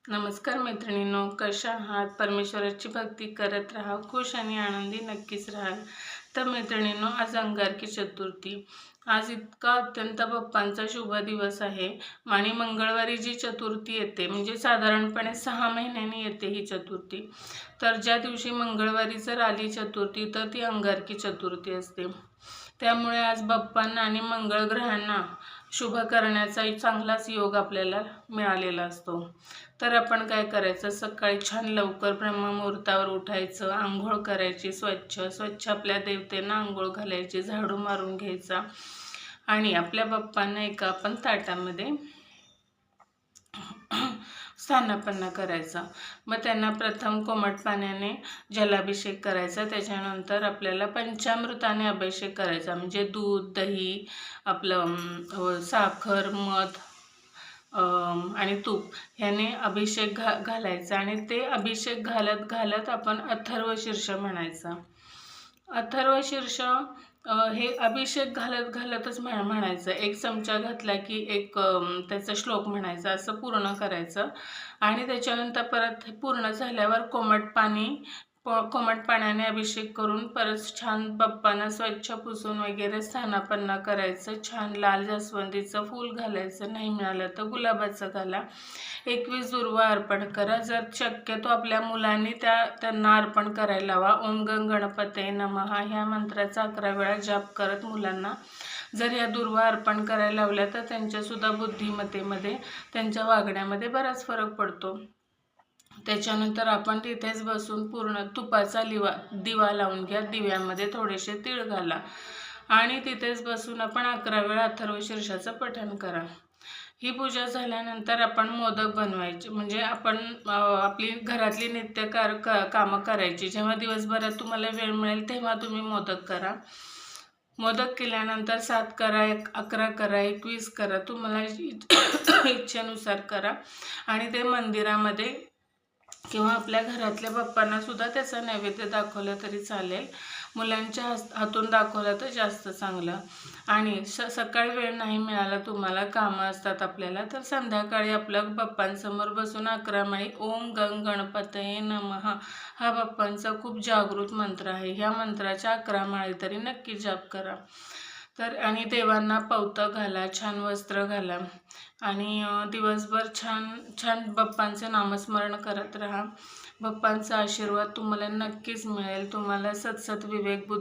नमस्कार मैत्रिणींनो, कशा आहात? परमेश्वराची भक्ती करत राहा, खुश आणि आनंदी नक्कीच राहाल. तर मैत्रिणींनो, आज अंगारकी चतुर्थी. आज इतका अत्यंत बाप्पांचा शुभ दिवस आहे. आणि मंगळवारी जी चतुर्थी येते म्हणजे साधारणपणे 6 महिन्यांनी येते ही चतुर्थी. तर ज्या दिवशी मंगळवारी जर आली चतुर्थी तर ती अंगारकी चतुर्थी असते. त्यामुळे आज बाप्पांना आणि मंगळ ग्रहांना शुभ करण्याचा चांगलाच योग आपल्याला मिळालेला असतो. तर आपण काय करायचं, सकाळी छान लवकर ब्रह्ममुहूर्तावर उठायचं, आंघोळ करायची, स्वच्छ आपल्या देवतेंना आंघोळ घालायची, झाडू मारून घ्यायचा आणि आपल्या बाप्पांना एका आपण ताटामध्ये स्थानापन्न करायचा. मग त्यांना प्रथम कोमट पाण्याने जलाभिषेक करायचा. त्याच्यानंतर आपल्याला पंचामृताने अभिषेक करायचा, म्हणजे दूध, दही, आपलं साखर, मध आणि तूप ह्याने अभिषेक घालायचा. आणि ते अभिषेक घालत आपण अथर्व शीर्ष म्हणायचा. अथर्व शीर्ष हे अभिषेक घालतच म्हणायचं. एक चमचा घातला की एक त्याचा श्लोक म्हणायचा, असं पूर्ण करायचं. आणि त्याच्यानंतर परत पूर्ण झाल्यावर कोमट पाण्याने अभिषेक करून परत छान बाप्पांना स्वच्छ पुसून वगैरे स्थानापन्न करायचं. छान लाल जास्वंदीचं फूल घालायचं, नाही मिळालं तर गुलाबाचं घाला. 21 दुर्वा अर्पण करा. जर शक्यतो आपल्या मुलांनी त्यांना अर्पण करायला हवा. ओम गं गणपते नमः ह्या मंत्राचा 11 वेळा जाप करत मुलांना जर या दुर्वा अर्पण करायला लावल्या तर त्यांच्यासुद्धा बुद्धिमत्तेमध्ये, त्यांच्या वागण्यामध्ये बराच फरक पडतो. त्याच्यानंतर आपण तिथेच बसून पूर्ण तुपाचा दिवा लावून घ्या. दिव्यामध्ये थोडेसे तीळ घाला आणि तिथेच बसून आपण 11 वेळा अथर्व शीर्षाचं पठण करा. ही पूजा झाल्यानंतर आपण मोदक बनवायचे. म्हणजे आपण आपली घरातली नित्य कामं करायची. जेव्हा दिवसभरात तुम्हाला वेळ मिळेल तेव्हा तुम्ही मोदक करा. मोदक केल्यानंतर 7 करा, 11 करा, 21 करा, तुम्हाला इच्छेनुसार करा. आणि ते मंदिरामध्ये किंवा आपल्या घरातल्या बाप्पांना सुद्धा त्याचा नैवेद्य दाखवलं तरी चालेल. मुलांच्या हातून दाखवलं तर जास्त चांगलं. आणि सकाळी वेळ नाही मिळाला, तुम्हाला कामं असतात आपल्याला, तर संध्याकाळी आपल्या बाप्पांसमोर बसून 11 माळी ओम गं गणपतये नमः हा बाप्पांचा खूप जागृत मंत्र आहे. ह्या मंत्राच्या 11 माळी तरी नक्की जाप करा. तर आणि देवांना पवतं घाला, छान वस्त्र घाला आणि दिवसभर छान बाप्पांचं नामस्मरण करत राहा. बाप्पांचा आशीर्वाद तुम्हाला नक्कीच मिळेल. तुम्हाला सतसत विवेक बुद्धी